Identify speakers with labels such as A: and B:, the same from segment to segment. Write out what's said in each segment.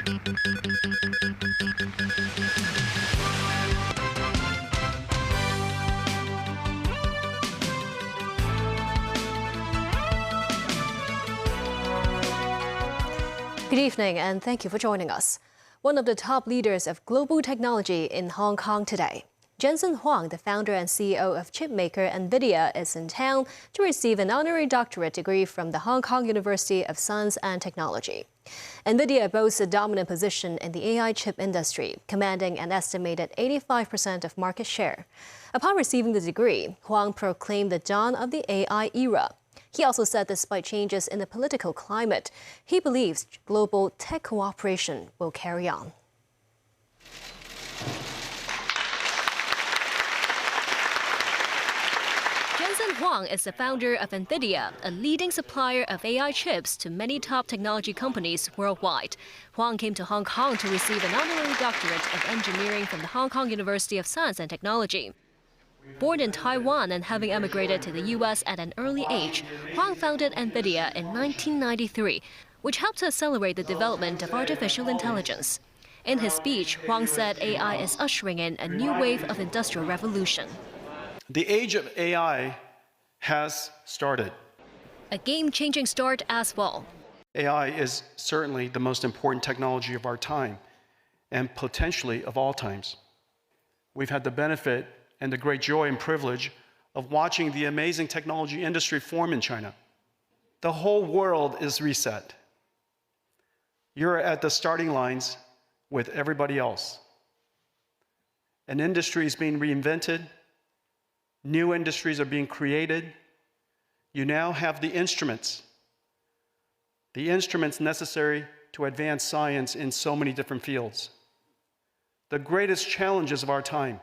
A: Good evening and thank you for joining us. One of the top leaders of global technology in Hong Kong today. Jensen Huang, the founder and CEO of chipmaker Nvidia, is in town to receive an honorary doctorate degree from the Hong Kong University of Science and Technology. Nvidia boasts a dominant position in the AI chip industry, commanding an estimated 85% of market share. Upon receiving the degree, Huang proclaimed the dawn of the AI era. He also said despite changes in the political climate, he believes global tech cooperation will carry on. Jensen Huang is the founder of Nvidia, a leading supplier of AI chips to many top technology companies worldwide. Huang came to Hong Kong to receive an honorary doctorate of engineering from the Hong Kong University of Science and Technology. Born in Taiwan and having emigrated to the U.S. at an early age, Huang founded Nvidia in 1993, which helped to accelerate the development of artificial intelligence. In his speech, Huang said AI is ushering in a new wave of industrial revolution.
B: The age of AI has started.
A: A game-changing start as well.
B: AI is certainly the most important technology of our time, and potentially of all times. We've had the benefit and the great joy and privilege of watching the amazing technology industry form in China. The whole world is reset. You're at the starting lines with everybody else. An industry is being reinvented. New industries are being created. You now have the instruments necessary to advance science in so many different fields. The greatest challenges of our time,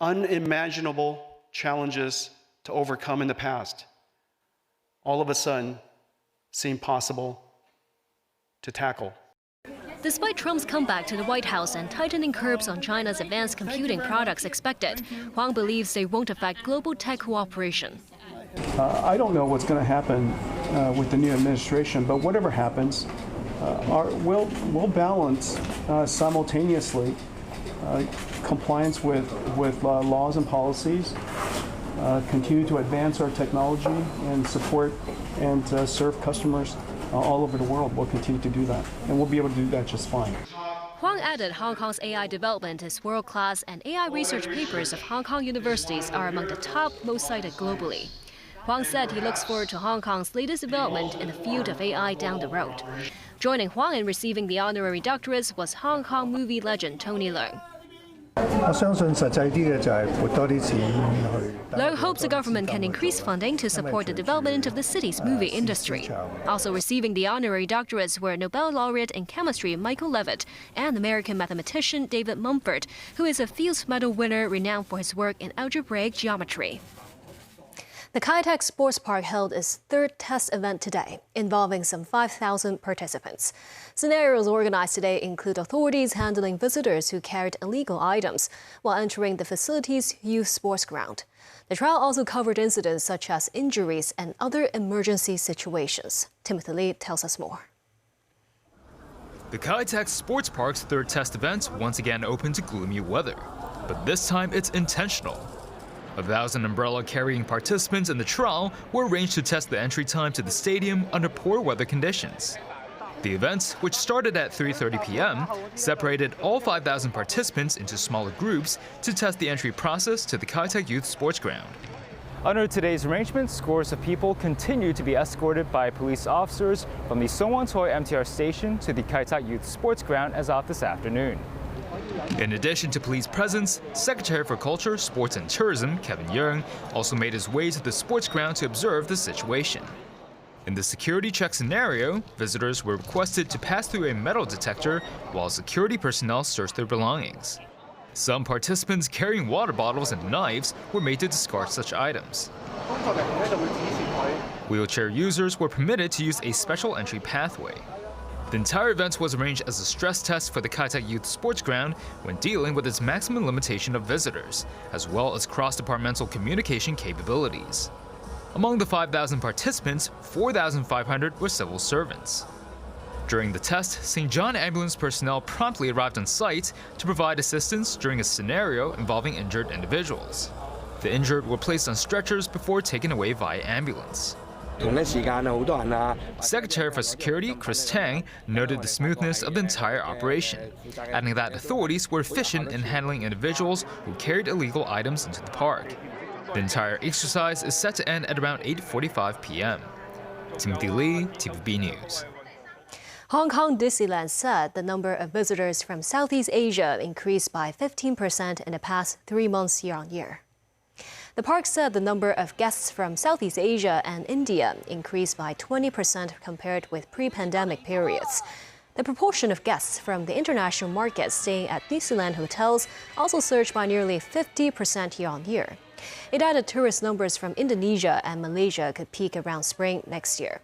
B: unimaginable challenges to overcome in the past, all of a sudden seem possible to tackle.
A: Despite Trump's comeback to the White House and tightening curbs on China's advanced computing products expected, Huang believes they won't affect global tech cooperation.
C: I don't know what's going to happen with the new administration, but whatever happens, we'll balance simultaneously compliance with laws and policies, continue to advance our technology and support and serve customers all over the world. We'll continue to do that, and we'll be able to do that just fine.
A: Huang added Hong Kong's AI development is world-class and AI research papers of Hong Kong universities are among the top most cited globally. Huang said he looks forward to Hong Kong's latest development in the field of AI down the road. Joining Huang in receiving the honorary doctorates was Hong Kong movie legend Tony Leung. Leung hopes the government can increase funding to support the development of the city's movie industry. Also receiving the honorary doctorates were Nobel laureate in chemistry Michael Levitt and American mathematician David Mumford, who is a Fields Medal winner renowned for his work in algebraic geometry. The Kowloon Sports Park held its third test event today, involving some 5,000 participants. Scenarios organized today include authorities handling visitors who carried illegal items while entering the facility's youth sports ground. The trial also covered incidents such as injuries and other emergency situations. Timothy Lee tells us more.
D: The Kowloon Sports Park's third test event once again opened to gloomy weather, but this time it's intentional. 1,000 umbrella-carrying participants in the trial were arranged to test the entry time to the stadium under poor weather conditions. The event, which started at 3:30 p.m., separated all 5,000 participants into smaller groups to test the entry process to the Kowloon Youth Sports Ground.
E: Under today's arrangement, scores of people continue to be escorted by police officers from the Songwon-Toi MTR station to the Kowloon Youth Sports Ground as of this afternoon.
D: In addition to police presence, Secretary for Culture, Sports and Tourism Kevin Yeung also made his way to the sports ground to observe the situation. In the security check scenario, visitors were requested to pass through a metal detector while security personnel searched their belongings. Some participants carrying water bottles and knives were made to discard such items. Wheelchair users were permitted to use a special entry pathway. The entire event was arranged as a stress test for the Kowloon Youth Sports Ground when dealing with its maximum limitation of visitors, as well as cross-departmental communication capabilities. Among the 5,000 participants, 4,500 were civil servants. During the test, St. John ambulance personnel promptly arrived on site to provide assistance during a scenario involving injured individuals. The injured were placed on stretchers before taken away via ambulance. Secretary for Security Chris Tang noted the smoothness of the entire operation, adding that authorities were efficient in handling individuals who carried illegal items into the park. The entire exercise is set to end at around 8:45 p.m. Timothy Lee, TVB News.
A: Hong Kong Disneyland said the number of visitors from Southeast Asia increased by 15% in the past 3 months year-on-year. The park said the number of guests from Southeast Asia and India increased by 20% compared with pre-pandemic periods. The proportion of guests from the international market staying at Disneyland hotels also surged by nearly 50% year-on-year. It added tourist numbers from Indonesia and Malaysia could peak around spring next year.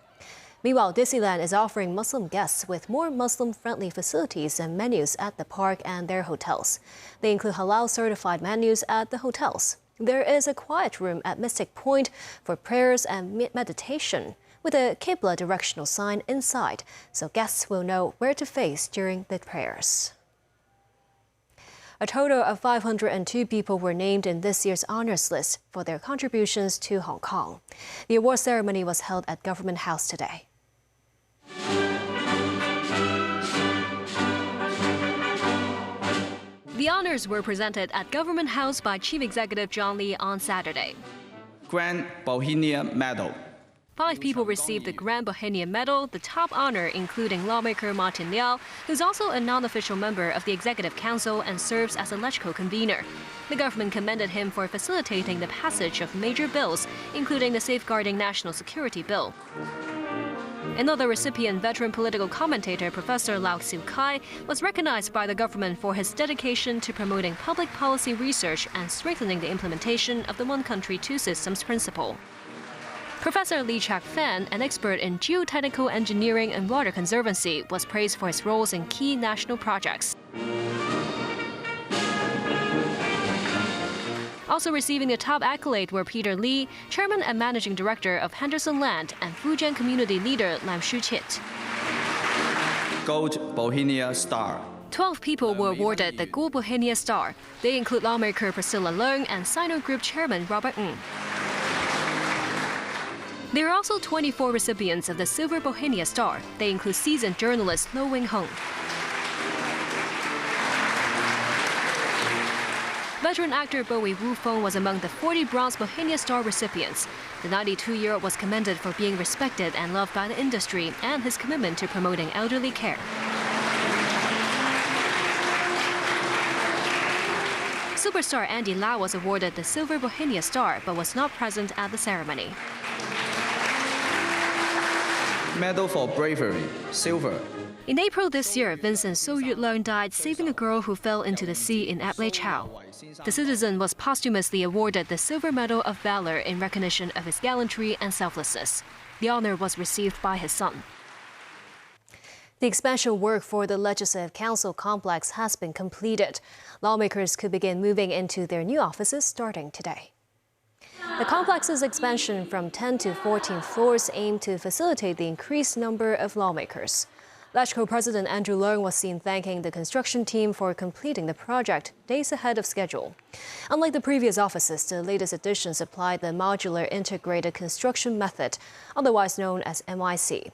A: Meanwhile, Disneyland is offering Muslim guests with more Muslim-friendly facilities and menus at the park and their hotels. They include halal-certified menus at the hotels. There is a quiet room at Mystic Point for prayers and meditation, with a Qibla directional sign inside, so guests will know where to face during the prayers. A total of 502 people were named in this year's honors list for their contributions to Hong Kong. The award ceremony was held at Government House today. The honors were presented at Government House by Chief Executive John Lee on Saturday.
F: Grand Bohemia Medal.
A: 5 people received the Grand Bohemia Medal, the top honor including lawmaker Martin Liao, who's also a non-official member of the Executive Council and serves as a LegCo convener. The government commended him for facilitating the passage of major bills, including the Safeguarding National Security Bill. Another recipient, veteran political commentator Professor Lau Siu-kai, was recognized by the government for his dedication to promoting public policy research and strengthening the implementation of the one country, two systems principle. Professor Lee Chak-fan, an expert in geotechnical engineering and water conservancy, was praised for his roles in key national projects. Also receiving the top accolade were Peter Lee, chairman and managing director of Henderson Land, and Fujian community leader Lam Shu-chit.
F: Gold Bohemia Star.
A: 12 people were awarded the Gold Bohemia Star. They include lawmaker Priscilla Leung and Sino Group chairman Robert Ng. There are also 24 recipients of the Silver Bohemia Star. They include seasoned journalist Lo Wing-hung. Veteran actor Bowie Wu-fong was among the 40 Bronze Bohemia Star recipients. The 92-year-old was commended for being respected and loved by the industry and his commitment to promoting elderly care. Superstar Andy Lau was awarded the Silver Bohemia Star but was not present at the ceremony.
F: Medal for Bravery, Silver.
A: In April this year, Vincent So Yut Leung died saving a girl who fell into the sea in Apley Chau. The citizen was posthumously awarded the Silver Medal of Valor in recognition of his gallantry and selflessness. The honor was received by his son. The expansion work for the Legislative Council complex has been completed. Lawmakers could begin moving into their new offices starting today. The complex's expansion from 10 to 14 floors aimed to facilitate the increased number of lawmakers. LegCo President Andrew Leung was seen thanking the construction team for completing the project days ahead of schedule. Unlike the previous offices, the latest additions applied the Modular Integrated Construction Method, otherwise known as MIC.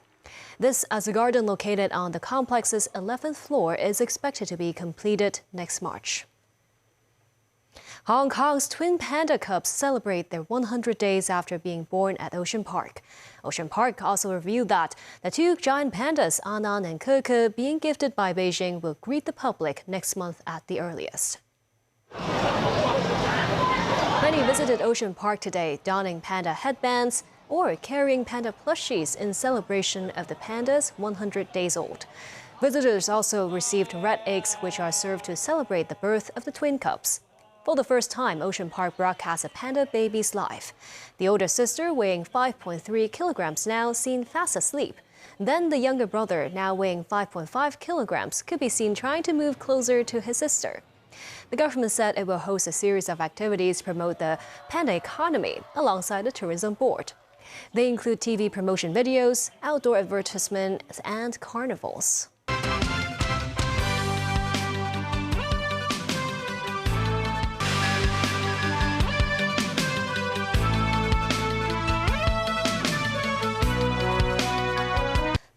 A: This, as the garden located on the complex's 11th floor, is expected to be completed next March. Hong Kong's twin panda cubs celebrate their 100 days after being born at Ocean Park. Ocean Park also revealed that the 2 giant pandas, Anan and Keke, being gifted by Beijing, will greet the public next month at the earliest. Many visited Ocean Park today, donning panda headbands or carrying panda plushies in celebration of the pandas 100 days old. Visitors also received red eggs, which are served to celebrate the birth of the twin cubs. For the first time, Ocean Park broadcasts a panda baby's life. The older sister, weighing 5.3 kilograms now, seen fast asleep. Then the younger brother, now weighing 5.5 kilograms, could be seen trying to move closer to his sister. The government said it will host a series of activities to promote the panda economy alongside the tourism board. They include TV promotion videos, outdoor advertisements, and carnivals.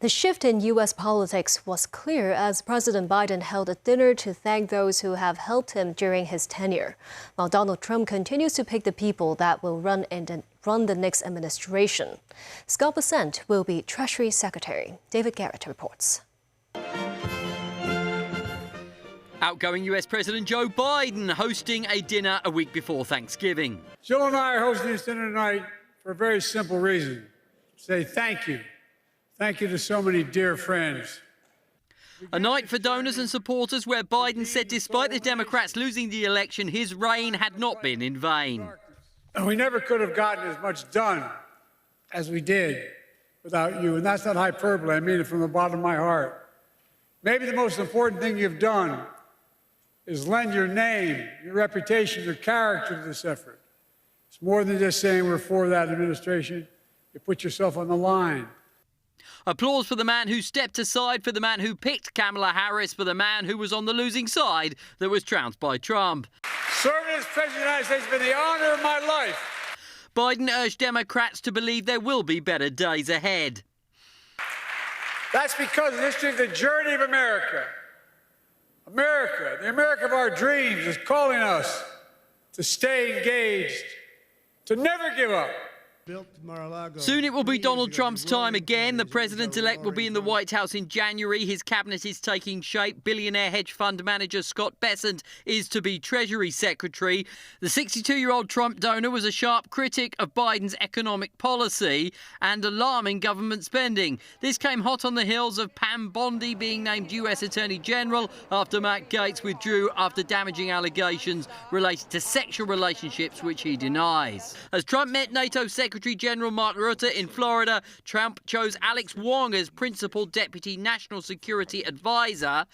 A: The shift in U.S. politics was clear as President Biden held a dinner to thank those who have helped him during his tenure, while Donald Trump continues to pick the people that will run the next administration. Scott Bessent will be Treasury Secretary. David Garrett reports.
G: Outgoing US President Joe Biden hosting a dinner a week before Thanksgiving.
H: Jill and I are hosting this dinner tonight for a very simple reason. Say thank you. Thank you to so many dear friends.
G: A night for donors and supporters where Biden said despite the Democrats losing the election, his reign had not been in vain.
H: We never could have gotten as much done as we did without you. And that's not hyperbole. I mean it from the bottom of my heart. Maybe the most important thing you've done is lend your name, your reputation, your character to this effort. It's more than just saying we're for that administration. You put yourself on the line.
G: Applause for the man who stepped aside, for the man who picked Kamala Harris, for the man who was on the losing side that was trounced by Trump.
H: Serving as President of the United States has been the honor of my life.
G: Biden urged Democrats to believe there will be better days ahead.
H: That's because in the history of the journey of America, the America of our dreams, is calling us to stay engaged, to never give up.
G: Soon it will be Donald Trump's time again. The president-elect will be in the White House in January. His cabinet is taking shape. Billionaire hedge fund manager Scott Bessent is to be Treasury Secretary. The 62-year-old Trump donor was a sharp critic of Biden's economic policy and alarming government spending. This came hot on the heels of Pam Bondi being named U.S. Attorney General after Matt Gaetz withdrew after damaging allegations related to sexual relationships, which he denies. As Trump met NATO Secretary General Mark Rutte in Florida, Trump chose Alex Wong as Principal Deputy National Security Advisor.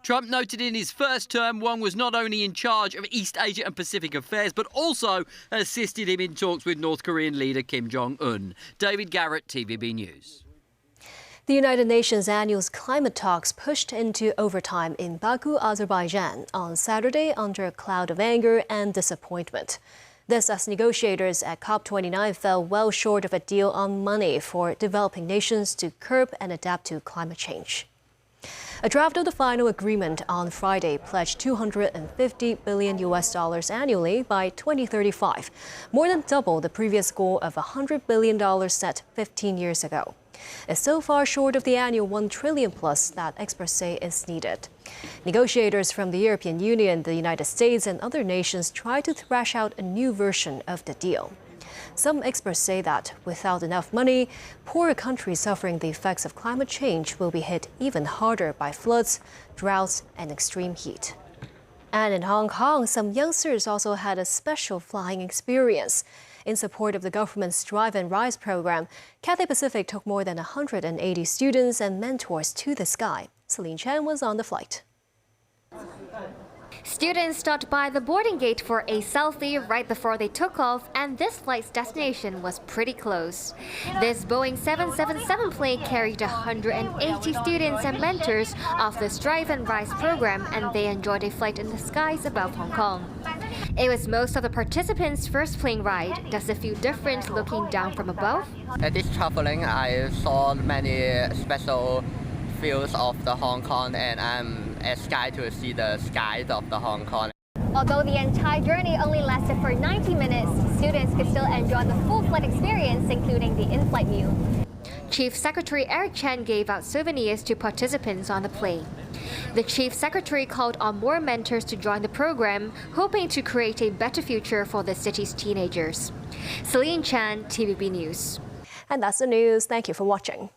G: Trump noted in his first term, Wong was not only in charge of East Asia and Pacific affairs, but also assisted him in talks with North Korean leader Kim Jong-un. David Garrett, TVB News.
A: The United Nations annual climate talks pushed into overtime in Baku, Azerbaijan on Saturday under a cloud of anger and disappointment. This as negotiators at COP29 fell well short of a deal on money for developing nations to curb and adapt to climate change. A draft of the final agreement on Friday pledged $250 billion annually by 2035, more than double the previous goal of $100 billion set 15 years ago. It's so far short of the annual $1 trillion plus that experts say is needed. Negotiators from the European Union, the United States, and other nations try to thrash out a new version of the deal. Some experts say that without enough money, poorer countries suffering the effects of climate change will be hit even harder by floods, droughts, and extreme heat. And in Hong Kong, some youngsters also had a special flying experience. In support of the government's Drive and Rise program, Cathay Pacific took more than 180 students and mentors to the sky. Celine Chen was on the flight.
I: Students stopped by the boarding gate for a selfie right before they took off, and this flight's destination was pretty close. This Boeing 777 plane carried 180 students and mentors off this Drive and Rise program, and they enjoyed a flight in the skies above Hong Kong. It was most of the participants' first plane ride. Does it feel different looking down from above?
J: At this traveling, I saw many special views of the Hong Kong, and I'm excited to see the skies of the Hong Kong.
I: Although the entire journey only lasted for 90 minutes, students could still enjoy the full flight experience, including the in-flight meal. Chief Secretary Eric Chen gave out souvenirs to participants on the plane. The Chief Secretary called on more mentors to join the program, hoping to create a better future for the city's teenagers. Celine Chan, TVB News.
A: And that's the news. Thank you for watching.